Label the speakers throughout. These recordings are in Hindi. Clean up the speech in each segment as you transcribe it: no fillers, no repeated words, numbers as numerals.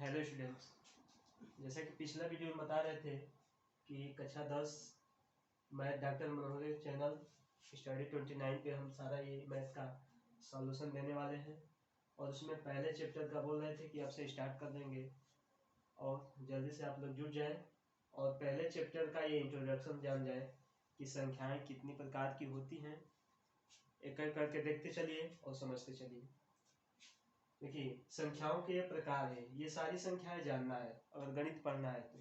Speaker 1: हेलो स्टूडेंट्स, जैसा कि पिछला वीडियो में बता रहे थे कि कक्षा 10 मैथ डॉक्टर मनोहर चैनल स्टडी 29 पे हम सारा ये मैथ का सॉल्यूशन देने वाले हैं। और उसमें पहले चैप्टर का बोल रहे थे कि आपसे स्टार्ट कर देंगे और जल्दी से आप लोग जुड़ जाएं और पहले चैप्टर का ये इंट्रोडक्शन जान जाए कि संख्याएं कितनी प्रकार की होती हैं। एक एक करके देखते चलिए और समझते चलिए। देखिए, संख्याओं के ये प्रकार है, ये सारी संख्याएं जानना है। अगर गणित पढ़ना है तो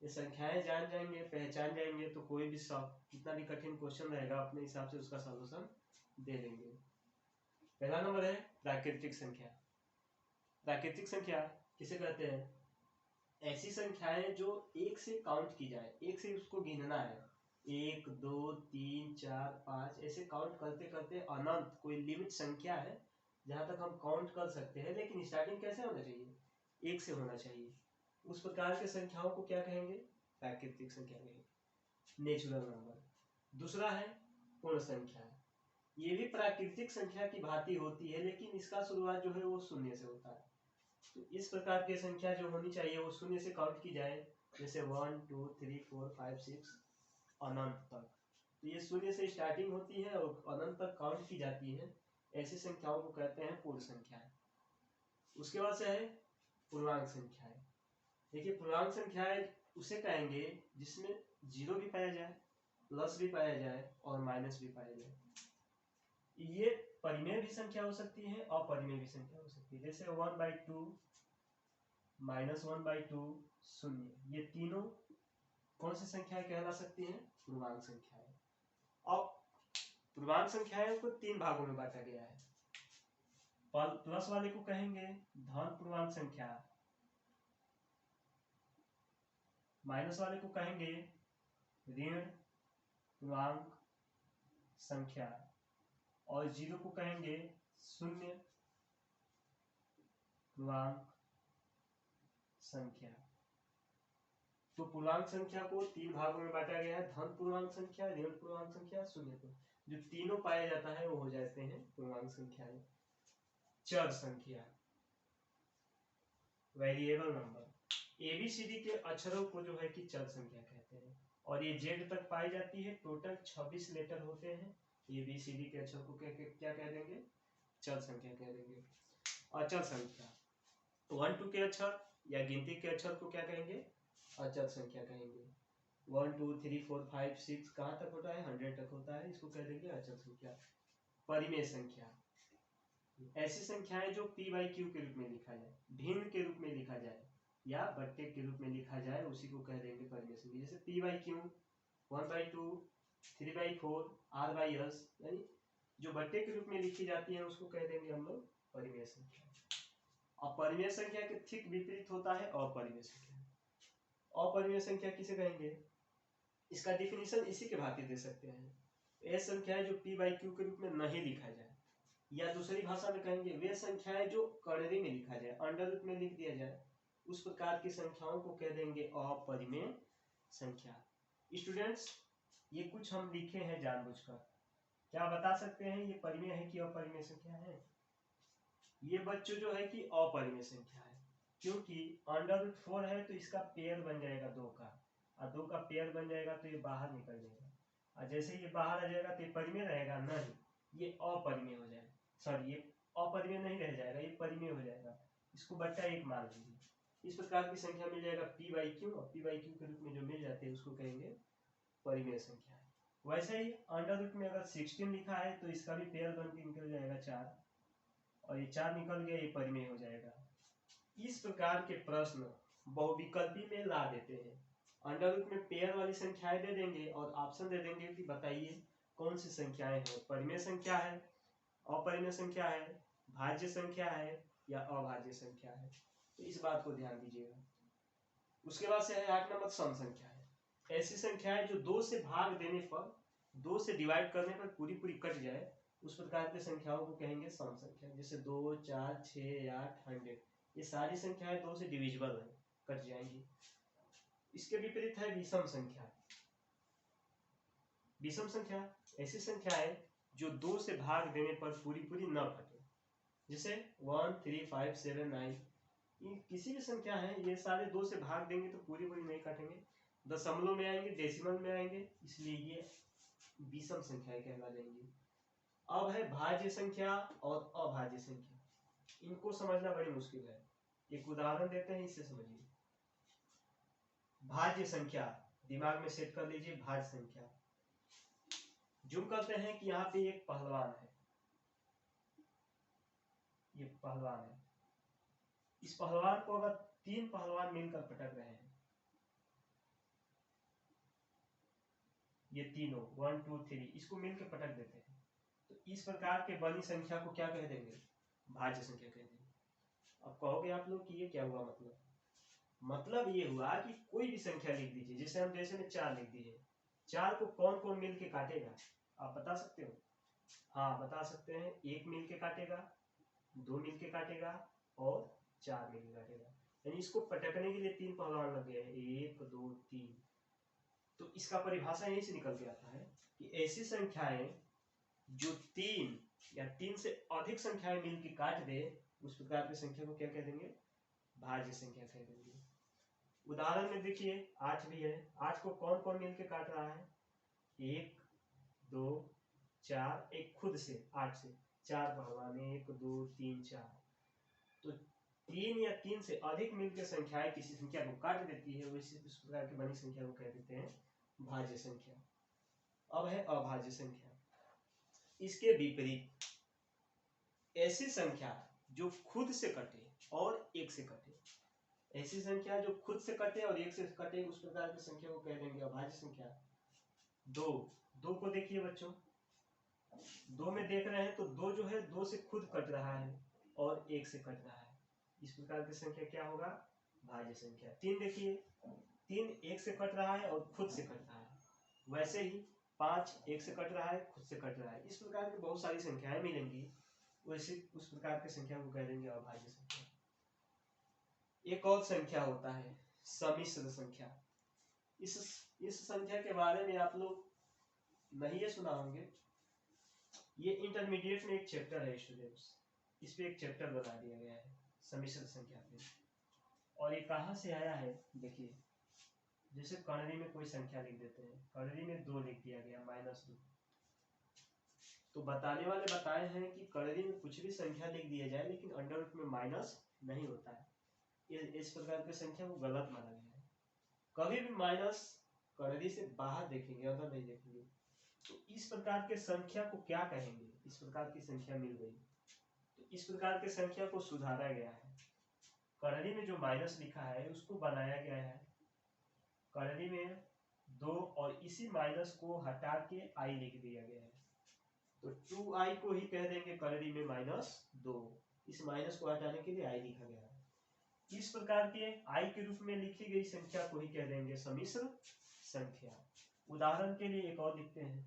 Speaker 1: ये संख्याएं जान जाएंगे, पहचान जाएंगे तो कोई भी कितना भी कठिन क्वेश्चन रहेगा अपने हिसाब से उसका सॉल्यूशन दे देंगे। पहला नंबर है प्राकृतिक संख्या। प्राकृतिक संख्या किसे कहते हैं? ऐसी संख्याएं जो एक से काउंट की जाए, एक से उसको गिनना है, 1 2 3 4 5 ऐसे काउंट करते करते अनंत कोई लिमिट संख्या है जहां तक हम काउंट कर सकते हैं, लेकिन स्टार्टिंग कैसे होना चाहिए? 1 से होना चाहिए। उस प्रकार के संख्याओं को क्या कहेंगे? प्राकृतिक संख्या कहेंगे, नेचुरल नंबर। दूसरा है पूर्ण संख्या। ये भी प्राकृतिक संख्या की भांति होती है, लेकिन इसका शुरुआत जो है वो शून्य से होता है। तो इस प्रकार की संख्या जो होनी चाहिए वो शून्य से काउंट की जाए, जैसे 1 2 3 4 5 6 अनंत तक। तो ये शून्य से स्टार्टिंग होती है और अनंत तक काउंट की जाती है। ऐसी संख्याओं को कहते हैं पूर्ण संख्याएं। उसके बाद से है पूर्णांक संख्याएं। देखिए, पूर्णांक संख्याएं उसे कहेंगे जिसमें जीरो भी पाया जाए, प्लस भी पाया जाए और माइनस भी पाया जाए। ये परिमेय भी संख्या हो सकती है, अपरिमेय भी संख्या हो सकती है। जैसे 1/2, -1/2, शून्य, ये तीनों कौन सी संख्याएं कहला सकती हैं? पूर्णांक संख्याएं। अब पूर्णांक संख्याएं को 3 भागों में बांटा गया है। प्लस वाले को कहेंगे धन पूर्णांक संख्या, माइनस वाले को कहेंगे ऋण पूर्णांक संख्या और जीरो को कहेंगे शून्य पूर्णांक संख्या। तो पूर्णांक संख्या को 3 भागों में बांटा गया है, धन पूर्णांक संख्या, ऋण पूर्णांक संख्या, शून्य पूर्णांक। जो तीनों पाया जाता है वो हो जाते हैं पूर्णांक संख्याएं। चर संख्या, वेरिएबल नंबर। एबीसीडी के अक्षरों को जो है कि चर संख्या कहते हैं और ये जेड तक पाई जाती है। टोटल 26 लेटर होते हैं। एबीसीडी के अक्षर को क्या कह देंगे? चर संख्या कह देंगे। अचर संख्या, 1 2 के अक्षर या गिनती के अक्षर को क्या कहेंगे? अचर संख्या कहेंगे। 1 2 3 4 5 6 कहाँ तक होता है? 100 तक होता है, इसको कह देंगे अचर संख्या। परिमेय संख्या, ऐसी संख्याएं जो p बाई क्यू के रूप में लिखा जाए, भिन्न के रूप में लिखा जाए या बट्टे के रूप में लिखा जाए, उसी को कह देंगे परिमेय संख्या। जैसे p बाई क्यू, 1/2, 3/4, r/s, यानी जो बट्टे के रूप में लिखी जाती है उसको कह देंगे हम लोग परिमेय संख्या। अपरिमेय संख्या के ठीक विपरीत होता है अपरिमेय संख्या। अपरिमेय संख्या किसे कहेंगे? इसका डिफिनीशन इसी के भांति दे सकते हैं। ये संख्याएं जो p बाई क्यू के रूप में नहीं लिखा जाए, या दूसरी भाषा में कहेंगे वे संख्याएं जो कर्णरी में लिखा जाए, अंडर रूट में लिख दिया जाए, उस प्रकार की संख्याओं को कह देंगे अपरिमेय संख्या। स्टूडेंट्स, ये कुछ हम लिखे हैं जानबूझकर। क्या बता सकते हैं ये परिमेय है कि अपरिमेय संख्या है? ये बच्चों जो है कि अपरिमेय संख्या है, क्योंकि अंडर रूट 4 है तो इसका पेयर बन जाएगा 2 का, और 2 का पेयर बन जाएगा तो ये बाहर निकल जाएगा, और जैसे ये बाहर आ जाएगा तो ये परिमेय रहेगा नहीं, ये अपरिमेय हो जाएगा। सॉरी, ये अपरिमेय नहीं रह जाएगा, ये परिमेय हो जाएगा। इसको बट्टा 1 मान लीजिए। इस प्रकार की संख्या मिल जाएगा p बाई क्यू, और p बाई क्यू के रूप में जो मिल जाते हैं उसको कहेंगे परिमेय संख्या। वैसे ही अंडर रूट में अगर 16 लिखा है तो इसका भी पेयर बन के निकल जाएगा 4, और ये 4 निकल गया, ये परिमेय हो जाएगा। इस प्रकार के प्रश्न बहुविकल्पी में ला देते हैं। अंडर रूट में पेयर वाली संख्याएं दे देंगे और ऑप्शन दे देंगे कि बताइए कौन सी संख्याएं हैं, परिमेय संख्या है, अपरिमेय संख्या है, भाज्य संख्या है या अभाज्य संख्या है। तो इस बात को ध्यान दीजिएगा। उसके बाद से है 8 नंबर सम संख्या है। ऐसी संख्याएं जो 2 से भाग देने पर, 2 से डिवाइड करने पर पूरी पूरी कट जाए, उस प्रकार की संख्याओं को कहेंगे सम संख्या। जैसे 2 4 6 8 100, ये सारी संख्याएं 2 से डिविजिबल है, कट जाएंगी। इसके विपरीत है विषम संख्या। विषम संख्या ऐसी संख्या है जो 2 से भाग देने पर पूरी पूरी न कटे। जैसे 1 3 5 7 9, ये किसी भी संख्या है, ये सारे 2 से भाग देंगे तो पूरी पूरी नहीं काटेंगे, दशमलव में आएंगे, डेसिमल में आएंगे, इसलिए ये विषम संख्याएं कहला जाएंगी। अब है भाज्य संख्या और अभाज्य संख्या, इनको समझना बड़ी मुश्किल है। एक उदाहरण देते हैं, इससे समझिए। भाज्य संख्या दिमाग में सेट कर लीजिए। भाज्य संख्या, जुम करते हैं कि यहाँ पे एक पहलवान है, ये पहलवान है। इस पहलवान को अगर 3 पहलवान मिलकर पटक रहे हैं, ये तीनों 1 2 3 इसको मिलकर पटक देते हैं, तो इस प्रकार के बनी संख्या को क्या कह देंगे? भाज्य संख्या कह देंगे। अब कहोगे आप लोग कि ये क्या हुआ? मतलब ये हुआ कि कोई भी संख्या लिख दीजिए, जैसे हम जैसे में 4 लिख दिए, 4 को कौन कौन मिल के काटेगा? आप बता सकते हो? हाँ बता सकते हैं। 1 मिल के काटेगा, 2 मिल के काटेगा और 4 मिल के काटेगा। यानी इसको पटकने के लिए 3 पहलवान लग गए, 1 2 3। तो इसका परिभाषा यहीं से निकल के आता है कि ऐसी संख्याएं जो 3 या 3 से अधिक संख्याएं मिल के काट दे, उस प्रकार की संख्या को क्या कह देंगे? भाज्य संख्या कह देंगे। उदाहरण में देखिए 8 भी है, 8 को कौन कौन मिल के काट रहा है? 1 2 4, एक खुद से 8 से 4 पहलवान, 1 2 3 4। तो 3 या 3 से अधिक मिलकर संख्याएं किसी संख्या को काट देती है, वैसे इस प्रकार की बनी संख्या को कह देते हैं भाज्य संख्या। अब है अभाज्य संख्या। इसके विपरीत ऐसी संख्या जो खुद से कटे और 1 से कटे, ऐसी संख्या जो खुद से कटे और 1 से कटे, उस प्रकार की संख्या को कह देंगे अभाज्य संख्या। 2 को देखिए बच्चों, 2 में देख रहे हैं तो 2 जो है 2 से खुद कट रहा है और 1 से कट रहा है, इस प्रकार की संख्या क्या होगा? भाज्य संख्या। 3 देखिए, 3 1 से कट रहा है और खुद से कट रहा है, वैसे ही 5 1 से कट रहा है, खुद से कट रहा है। इस प्रकार की बहुत सारी संख्याएं मिलेंगी, वैसे उस प्रकार की संख्या को कह देंगे अभाज्य संख्या। एक और संख्या होता है सम्मिश्र संख्या। इस संख्या के बारे में आप लोग नहीं ये सुना होंगे, ये इंटरमीडिएट में एक चैप्टर है स्टूडेंट्स, इस पे एक चैप्टर बना दिया गया है सम्मिश्र संख्या पे। और ये कहाँ से आया है? देखिए, जैसे कणरी में कोई संख्या लिख देते हैं, कणरी में 2 लिख दिया गया, -2। तो बताने वाले बताए हैं कि कणरी में कुछ भी संख्या लिख दिया जाए लेकिन अंडर रूट में माइनस नहीं होता है, इस प्रकार की संख्या को गलत माना गया है। कभी भी माइनस कणरी से बाहर देखेंगे, अंदर नहीं देखेंगे। तो इस प्रकार के संख्या को क्या कहेंगे? इस प्रकार की संख्या मिल गई, तो इस प्रकार की संख्या को सुधारा गया है। कणरी में जो माइनस लिखा है उसको बनाया गया है कणरी में 2, और इसी माइनस को हटा के i लिख दिया गया है, तो 2i को ही कह देंगे कणरी में -2। इस माइनस को हटाने के लिए i लिखा गया है। इस प्रकार के i के रूप में लिखी गई संख्या को ही कह देंगे सम्मिश्र संख्या। उदाहरण के लिए एक और लिखते हैं,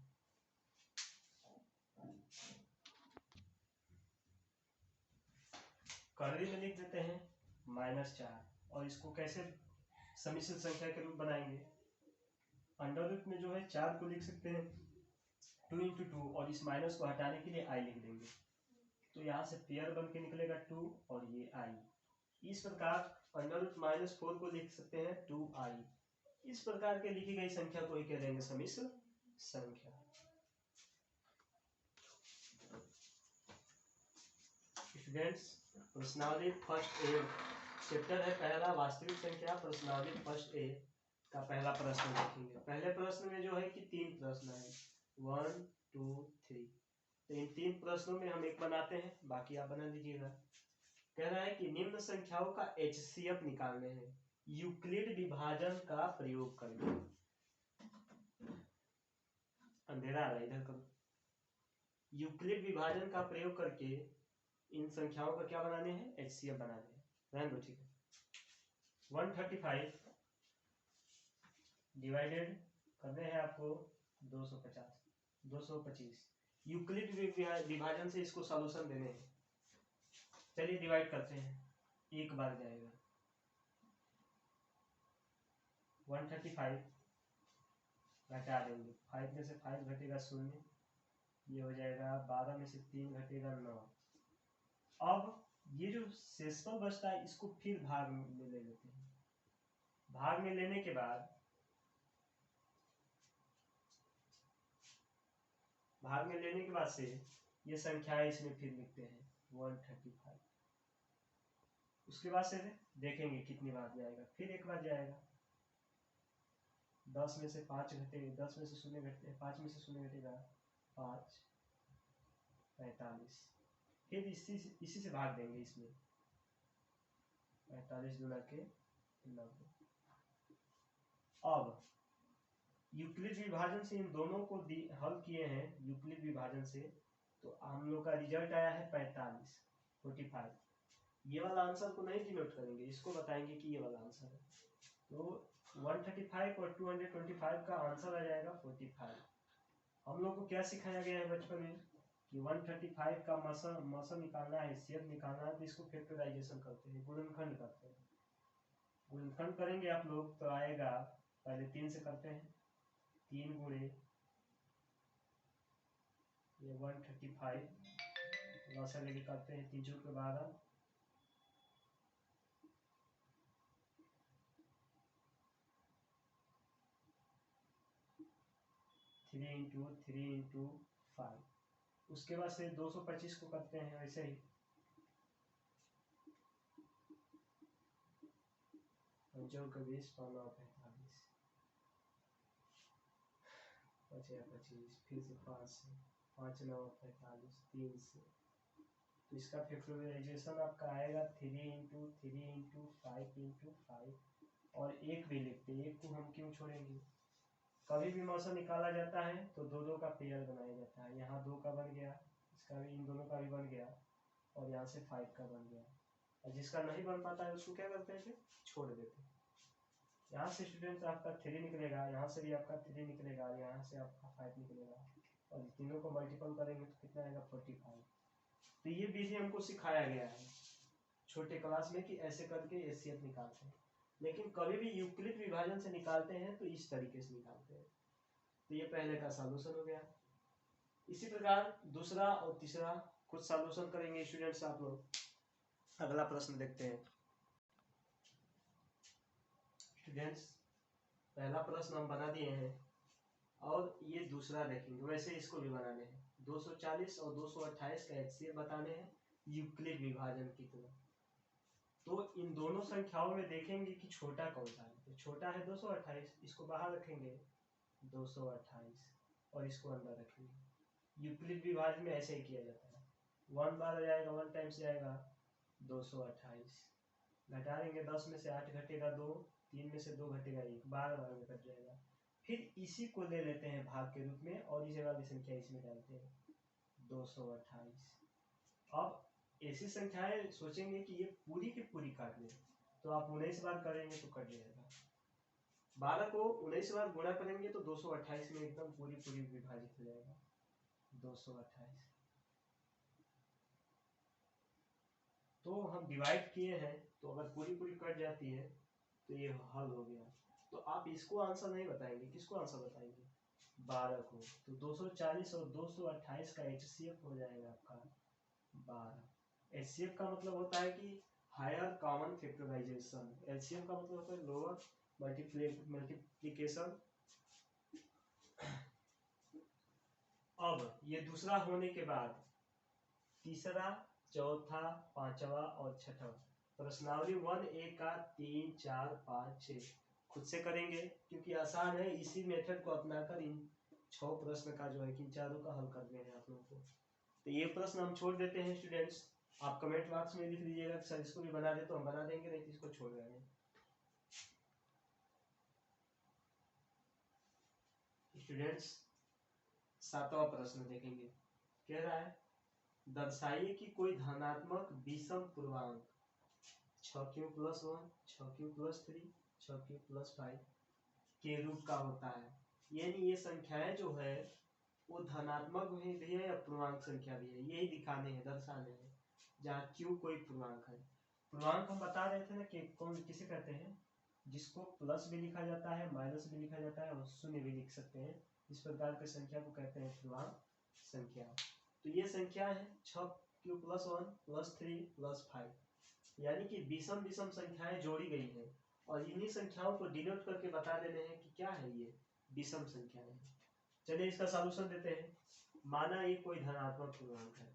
Speaker 1: कणरी में लिख देते हैं -4, और इसको कैसे सम्मिश्र संख्या के रूप बनाएंगे? अंडर रूट में जो है 4 को लिख सकते हैं 2 × 2, और इस माइनस को हटाने के लिए i लिख देंगे, तो यहाँ से पेयर बन के निकलेगा 2 और ये i। इस प्रकार अंडर रूट -4 को लिख सकते हैं 2i। इस प्रकार के लिखी गई संख्या को ही कह देंगे सम्मिश्र संख्या। स्टूडेंट्स, प्रश्नावली फर्स्ट ए चैप्टर है पहला, वास्तविक संख्या। प्रश्नावली फर्स्ट ए का पहला प्रश्न देखेंगे। पहले प्रश्न में जो है कि 3 प्रश्न है, 1 2 3। तो इन 3 प्रश्नों में हम एक बनाते हैं, बाकी आप बना लीजिएगा। कह रहा है कि निम्न संख्याओं का HCF निकालने हैं, यूक्लिड विभाजन का प्रयोग करके। अंधेरा आ रहा है, इधर करो। यूक्लिड विभाजन का प्रयोग करके इन संख्याओं का क्या बनाने हैं? HCF बनाने हैं। ध्यान दो, ठीक है। 135 डिवाइडेड करने हैं आपको 225। यूक्लिड विभाजन से इसको सॉल्यूशन देने हैं। चलिए डिवाइड करते हैं, एक बार जाएगा 135 घटा देंगे, 5 में से 5 घटेगा 0, ये हो जाएगा 12 में से 3 घटेगा 9। अब ये जो शेषफल बचता है इसको फिर भाग में ले लेते हैं। भाग में लेने के बाद से ये संख्याएं इसमें फिर लिखते हैं 135। उसके बाद से देखेंगे कितनी बार जाएगा, फिर एक बार जाएगा। 10 में से 5 घटेगा, 10 में से 0 घटे, 5 में से 0 घटेगा 5, 45। फिर इसी से भाग देंगे इसमें, 45 गुना के 90। अब यूक्लिड विभाजन से इन दोनों को हल किए हैं यूक्लिड विभाजन से, तो हम लोग का रिजल्ट आया है 45। ये वाला आंसर को नहीं डिनोट करेंगे, इसको बताएंगे कि ये वाला आंसर है। तो 135 और 225 का आंसर आ जाएगा 45। हम लोग को क्या सिखाया गया है बचपन में कि 135 का मसल निकालना है, HCF निकालना है, तो इसको फैक्टराइजेशन करते हैं, गुणनखंड करते हैं। गुणनखंड करेंगे आप लोग तो आएगा, पहले 3 से करते हैं, 3 गुणे ये 135 लॉसा लेके करते हैं, 3 चौके 12, 3 इंटू 3 इंटू 5। उसके बाद से 225 को करते हैं वैसे ही, पंचों के 20, 45, 25, फिर से 5 से, 5 9 45, 3 से। तो इसका फैक्टराइजेशन आपका आएगा 3 इंटू 3 इंटू 5 इंटू 5, और एक भी लिखते हैं, एक को हम क्यों छोड़ेंगे। कभी भी मौसम निकाला जाता है तो दो दो का पेयर बनाया जाता है, यहाँ 2 का बन गया, इसका भी, इन दोनों का भी बन गया, और यहाँ से 5 का बन गया। और जिसका नहीं बन पाता है उसको क्या करते हैं, फिर छोड़ देते हैं। यहाँ से स्टूडेंट्स आपका 3 निकलेगा, यहाँ से भी आपका 3 निकलेगा, यहाँ से आपका 5 निकलेगा, और तीनों को मल्टीपल करेंगे तो कितना आएगा 45। तो ये विधि हमको सिखाया गया है छोटे क्लास में कि ऐसे करके HCF निकालते हैं, लेकिन कभी भी यूक्लिड विभाजन से निकालते हैं तो इस तरीके से निकालते हैं। तो ये पहले का सॉल्यूशन हो गया। इसी प्रकार दूसरा और तीसरा कुछ सॉल्यूशन करेंगे स्टूडेंट्स आप लोग। अगला प्रश्न देखते हैं स्टूडेंट्स। पहला प्रश्न हम बना दिए हैं और ये दूसरा देखेंगे, वैसे इसको भी बनाने हैं। 240 और 228 का HCF बताने हैं यूक्लिड विभाजन की तरह। तो इन दोनों संख्याओं में देखेंगे कि छोटा कौन सा है। तो छोटा है 228, इसको बाहर रखेंगे 228, और इसको अंदर रखेंगे। यूक्लिड विभाजन में ऐसे ही किया जाता है, 1 बार आ जाएगा, 1 टाइम्स जाएगा 228, घटा देंगे, 10 में से 8 घटेगा 2, 3 में से 2 घटेगा 1, 12 में कट जाएगा। फिर इसी को ले लेते हैं भाग के रूप में और इस वाली संख्या इसमें डालते हैं 228। अब ऐसी संख्याएं सोचेंगे कि ये पूरी की पूरी काट ले, तो आप 19 बार करेंगे तो कट जाएगा। 12 को 19 बार गुणा करेंगे तो 228 में एकदम पूरी पूरी विभाजित हो जाएगा 228। तो हम डिवाइड किए हैं, तो अगर पूरी पूरी कट जाती है तो ये हल हो गया। तो आप इसको आंसर नहीं बताएंगे, किसको आंसर बताएंगे, 12 को। तो 240 और 228 का HCF हो जाएगा आपका 12। HCF का मतलब होता है कि हायर कॉमन फैक्टराइजेशन, LCM का मतलब होता है लोअर मल्टीप्लिकेशन। अब ये दूसरा होने के बाद तीसरा, चौथा, पांचवा और छठा प्रश्नावली 1A का 3 4 5 6 खुद से करेंगे क्योंकि आसान है। इसी मेथड को अपनाकर इन 6 प्रश्न का जो है कि चारों का हल करने हैं आप लोगों को। तो ये प्रश्न हम छोड़ देते हैं स्टूडेंट्स, आप कमेंट बॉक्स में लिख लीजिएगा सर इसको भी बना दे, तो हम बना देंगे, नहीं तो इसको छोड़ रहे हैं। स्टूडेंट्स 7वां प्रश्न देखेंगे, कह रहा है दर्शाइए कि कोई धनात्मक विषम पूर्णांक 6q+1, 6q+3, 6q+5 के रूप का होता है। यानी ये संख्याएं जो है वो धनात्मक भी है या पूर्णांक संख्या भी है, यही दिखाने हैं, दर्शाने हैं। जहाँ q कोई पूर्णांक है। पूर्णांक हम बता रहे थे ना कि कौन किसे कहते हैं, जिसको प्लस भी लिखा जाता है, माइनस भी लिखा जाता है और शून्य भी लिख सकते हैं। इस प्रकार की संख्या को कहते हैं पूर्णांक संख्या। तो ये संख्या है 6 q+1+3+5, यानी कि विषम विषम संख्याएं जोड़ी गई हैं और इन्हीं संख्याओं को डिनोट करके बता देने हैं कि क्या है ये विषम संख्याएं हैं। चलिए इसका सॉल्यूशन देते हैं। माना ये कोई धनात्मक पूर्णांक है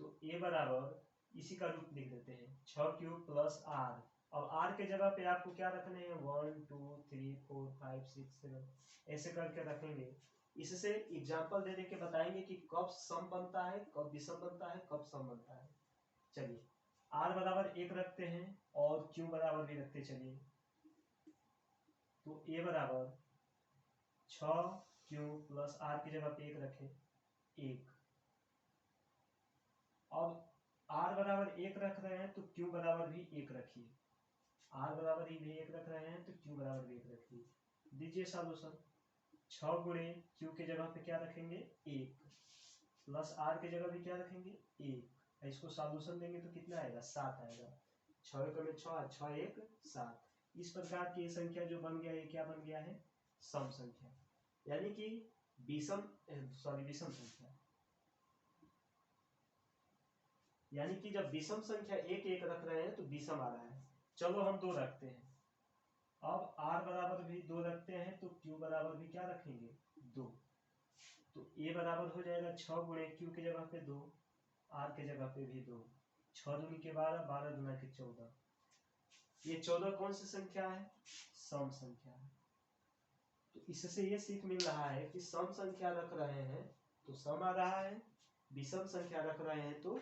Speaker 1: तो a बराबर इसी का रूप लिख देते हैं 6³ + r। अब r के जगह पे आपको क्या रखने हैं 1 2 3 4 5 6 7 ऐसे करके रखेंगे। इससे एग्जाम्पल दे के बताएंगे कि कब सम बनता है, कब विषम बनता है, कब सम बनता है। चलिए r बराबर 1 रखते हैं और q बराबर भी रखते चलिए। तो a बराबर 6q + r की जगह पे 1 रखें 1। अब r बराबर 1 रख रहे हैं तो q बराबर भी 1 रखिए। r बराबर ही भी 1 रख रहे हैं तो q बराबर भी 1 रखिए। दीजिए सॉल्यूशन। 6 गुणे q के जगह पे क्या रखेंगे 1 प्लस r के जगह पे क्या रखेंगे 1। इसको सॉल्यूशन देंगे तो कितना आएगा 7 आएगा। 6 एकम 6 6 1 7। इस प्रकार की संख्या जो बन गया ये क्या बन गया है सम संख्या, यानी कि विषम संख्या। यानी कि जब विषम संख्या 1 1 रख रहे हैं तो विषम आ रहा है। चलो हम 2 रखते हैं। अब r बराबर भी 2 रखते हैं तो q बराबर भी क्या रखेंगे 2। तो a बराबर हो जाएगा 6 गुणे q की जगह पे 2, r के जगह पे भी 2। 6 दूनी के 12, 12 दूना के 14। ये 14 कौन सी संख्या है सम संख्या है। तो इससे ये सीख मिल रहा है कि सम संख्या रख रहे हैं तो सम आ रहा है, विषम संख्या रख रहे हैं तो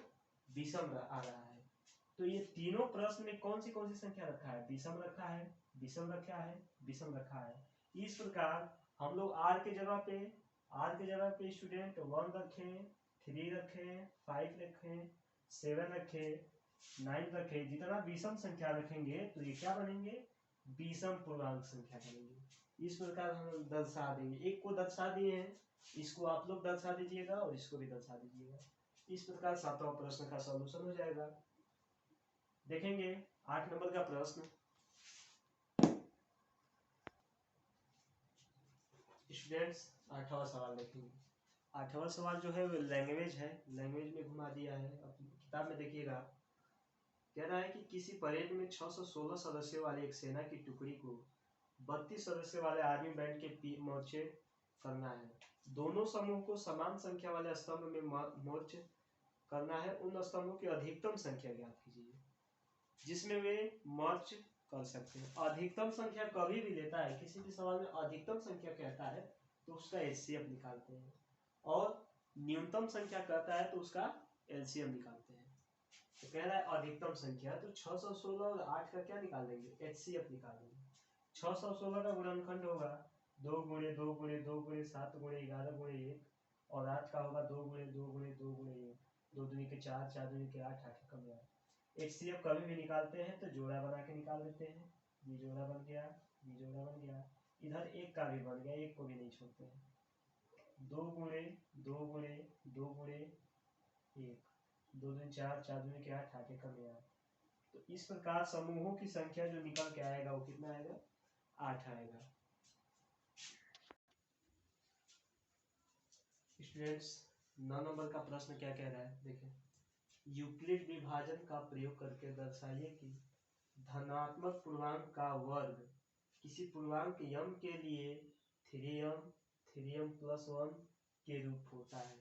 Speaker 1: विषम आ रहा है। तो ये तीनों प्रश्न में कौन सी संख्या रखा है विषम रखा है, विषम रखा है, विषम रखा है। इस प्रकार हम लोग r के जगह पे स्टूडेंट 1 रखें, 3 रखें, 5 रखें, 7 रखें, 9 रखें। जितना विषम संख्या रखेंगे तो ये क्या बनेंगे विषम पूर्णांक संख्या बनेंगे। इस प्रकार हम दर्शा देंगे। एक को दर्शा दिए हैं, इसको आप लोग दर्शा दीजिएगा और इसको भी दर्शा दीजिएगा। इस प्रकार 7वां प्रश्न का सॉल्यूशन हो जाएगा। देखेंगे 8 नंबर का प्रश्न। स्टूडेंट्स 8वां सवाल देखेंगे। 8वां सवाल जो है वो लैंग्वेज है, लैंग्वेज में घुमा दिया है। अपनी किताब में देखिएगा। कह रहा है कि किसी परेड में 616 सदस्यों वाली एक सेना की टुकड़ी को 32 सदस्यों वाले आर्मी बैंड के मोर्चे करना है। दोनों समूह को समान संख्या वाले स्तंभ में मोर्च करना है। उन स्तंभों की अधिकतम संख्या ज्ञात कीजिए जिसमें वे मार्च कर सकते हैं। अधिकतम संख्या कभी भी लेता है, किसी भी सवाल में अधिकतम संख्या कहता है तो उसका एचसीएफ निकालते हैं, और न्यूनतम संख्या कहता है तो उसका एलसीएम निकालते हैं। तो कह रहा है अधिकतम संख्या, तो 616 और 8 का क्या निकाल देंगे एचसीएफ निकाल देंगे। 616 का गुणनखंड होगा 2 गुणे 2 गुणे 2 गुणे 7 गुणे 11 गुणे 1, और 8 का होगा 2 गुणे 2 गुणे 2 गुणे 1, 2 दूनी के 4, 4 दूनी के 8, 8 कम 8। एचसीएफ कभी भी निकालते हैं तो जोड़ा बना के निकाल देते हैं। ये जोड़ा बन गया, ये जोड़ा बन गया, इधर एक का भी बन गया, एक को भी नहीं छोड़ते हैं। 2 गुणे 2 गुणे 2 गुणे 1, 2 दूनी 4, 4 दूनी के 8, 8 कम 8। तो इस प्रकार समूहों की संख्या जो निकल के आएगा वो कितना आएगा 8 आएगा। स्टूडेंट्स 9 नंबर का प्रश्न क्या कह रहा है देखें। यूक्लिड विभाजन का प्रयोग करके दर्शाइए कि धनात्मक पूर्णांक का वर्ग किसी पूर्णांक m के लिए 3m+1 के रूप होता है।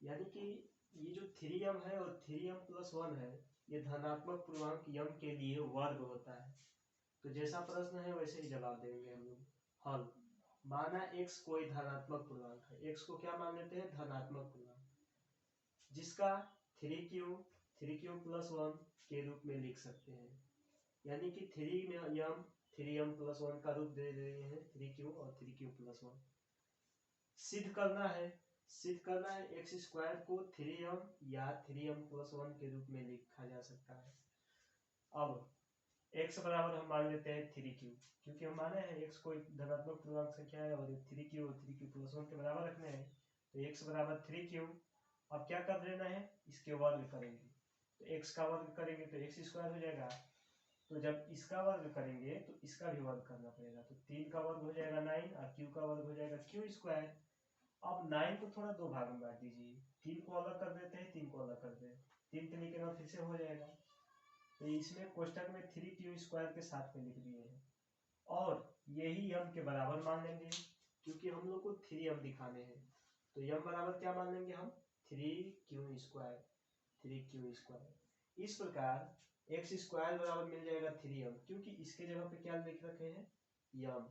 Speaker 1: यानी कि ये जो 3m है और 3m+1 है ये धनात्मक पूर्णांक m के लिए वर्ग होता है। तो जैसा प्रश्न है वैसे ही जवाब देंगे हम लोग। हल। माना x कोई धनात्मक पूर्णांक है, x को क्या मान लेते हैं धनात्मक पूर्णांक, जिसका 3q+1 के रूप में लिख सकते हैं। यानी कि 3m+1 का रूप दे रहे हैं 3q और 3q+1। सिद्ध करना है x² को 3m या 3m+1 के रूप में लिखा जा सकता है। अब x बराबर हम मान लेते हैं 3q, क्योंकि हम माने हैं x कोई धनात्मक पूर्णांक संख्या है और 3q और 3q+1 के बराबर रखने हैं। तो x बराबर 3q। अब क्या कर लेना है इसके वर्ग करेंगे, तो x का वर्ग करेंगे तो x² हो जाएगा। तो जब इसका वर्ग करेंगे तो इसका भी वर्ग करना पड़ेगा, तो 3 का वर्ग हो जाएगा 9 और q का वर्ग हो जाएगा q²। अब 9 को थोड़ा दो भाग में बांट दीजिए, 3 को अलग कर देते हैं, 3 को अलग कर दें, 3 3 के बाद फिर से हो जाएगा। तो इसमें कोष्टक में 3q² के साथ में लिख दिए हैं और यही m के बराबर मान लेंगे क्योंकि हम लोग को 3m दिखाने हैं। तो m बराबर क्या मान लेंगे हम 3q²। इस प्रकार x² बराबर मिल जाएगा 3m, क्योंकि इसके जगह पे क्या लिख रखे हैं m,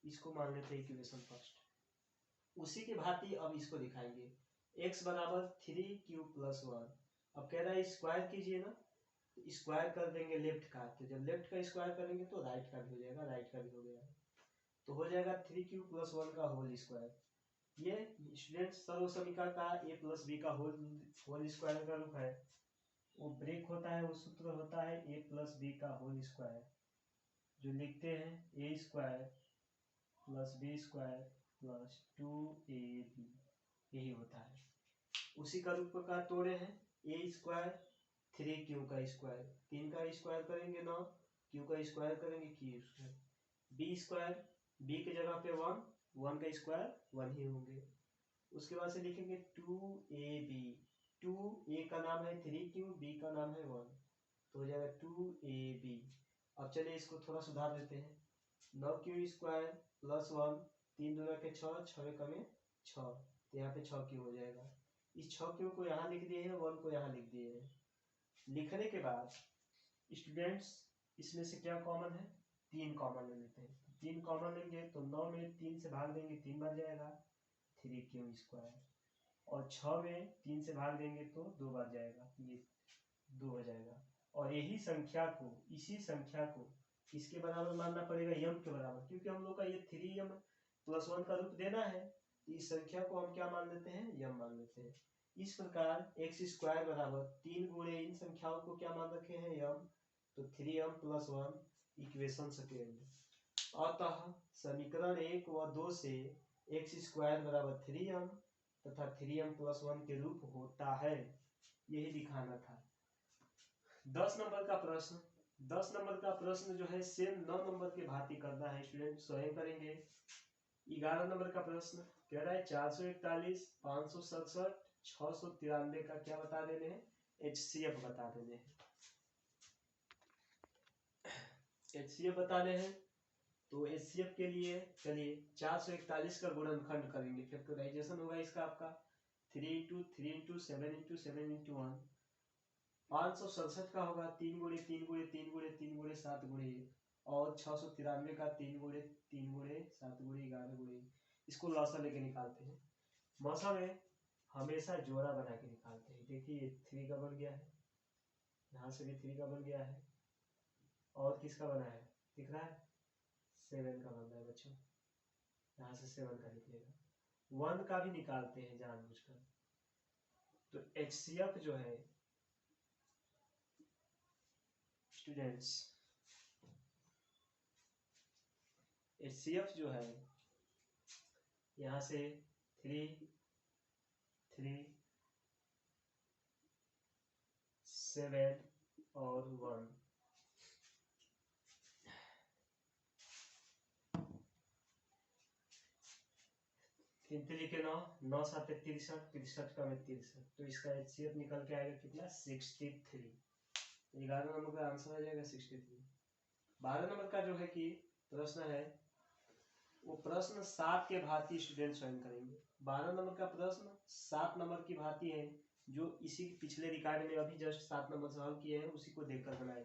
Speaker 1: इसको मान लेते हैं इक्वेशन फर्स्ट। उसी के भांति अब इसको दिखाएंगे x बराबर 3q+1। अब कह रहा है स्क्वायर कीजिए ना, तो स्क्वायर कर देंगे लेफ्ट का, तो जब लेफ्ट का स्क्वायर करेंगे तो राइट का भी हो जाएगा, राइट का भी हो गया, तो हो जाएगा 3q+1 का होल स्क्वायर। ये स्टूडेंट सर्व समीकरण का a + b का होल स्क्वायर का रूप है। वो ब्रेक होता है, वो सूत्र होता है a + b का होल स्क्वायर, जो लिखते हैं a² + b² + 2ab, यही होता है। उसी का रूप का तोड़े हैं a² 3q², 3 का स्क्वायर करेंगे 9, q का स्क्वायर करेंगे q², b² b के जगह पे 1, 1 का स्क्वायर 1 ही होंगे। उसके बाद से लिखेंगे 2ab, 2a का नाम है 3q, b का नाम है 1, तो हो जाएगा 2ab। अब चलिए इसको थोड़ा सुधार देते हैं, 9q² + 1, 3 दूना के 6, 6 कमे 6, तो यहाँ पे 6q हो जाएगा। इस 6q को यहाँ लिख दिए हैं, 1 को यहाँ लिख दिए हैं। लिखने के बाद स्टूडेंट्स इसमें से क्या कॉमन है, 3 कॉमन ले लेते हैं। 3 कॉमन लेंगे तो 9 में 3 से भाग देंगे 3 बार जाएगा 3q², और 6 में 3 से भाग देंगे तो 2 बार जाएगा, ये 2 हो जाएगा। और यही संख्या को, इसी संख्या को इसके बराबर मानना पड़ेगा m के बराबर, क्योंकि हम लोग का ये 3m+1 का रूप देना है, तो इस संख्या को हम क्या मान लेते हैं, m मान लेते हैं। इस प्रकार x² बराबर 3 गुणे इन संख्याओं को क्या मान रखे हैं m, तो 3m+1 इक्वेशन सेकेंड। अतः समीकरण 1 व 2 से x² बराबर 3m तथा 3m+1 के रूप होता है, यही दिखाना था। 10 नंबर का प्रश्न, 10 नंबर का प्रश्न जो है सेम 9 नंबर के भांति करना है, स्टूडेंट स्वयं करेंगे। 11 नंबर का प्रश्न कह रहा है 441, 567, 693 का क्या बता देने हैं, HCF बता देने हैं। HCF बताने हैं, तो HCF के लिए चलिए 441 का गुणनखंड करेंगे, फैक्टराइजेशन होगा इसका आपका 3 × 3 × 7 × 7 × 1। 567 का होगा 3 × 3 × 3 × 3 × 7 × 1, और 693 का 3 × 3 × 7 × 11 × 1। इसको लॉसा लेके निकालते हैं। मौसा में हमेशा जोड़ा बना के निकालते हैं। देखिए 3 का बन गया है, यहाँ से भी 3 का बन गया है, और किसका बना है दिख रहा है, 7 का बन रहा है बच्चों, यहाँ से 7 का निकलेगा। 1 का भी निकालते हैं जानबूझकर। तो HCF जो है स्टूडेंट्स, HCF जो है यहाँ से 3, 3, 7 और 1, 3 3 के 9, 9 7 63, 63 का में 63, तो इसका HCF निकल के आएगा कितना 63। 11 नंबर का आंसर आ जाएगा 63। 12 नंबर का जो है कि प्रश्न है, वो प्रश्न 7 के भांति स्टूडेंट स्वयं करेंगे। 12 नंबर का प्रश्न 7 नंबर की भांति है, जो इसी पिछले रिकॉर्ड में अभी जस्ट 7 नंबर सॉल्व किए हैं, उसी को देखकर बनाएंगे।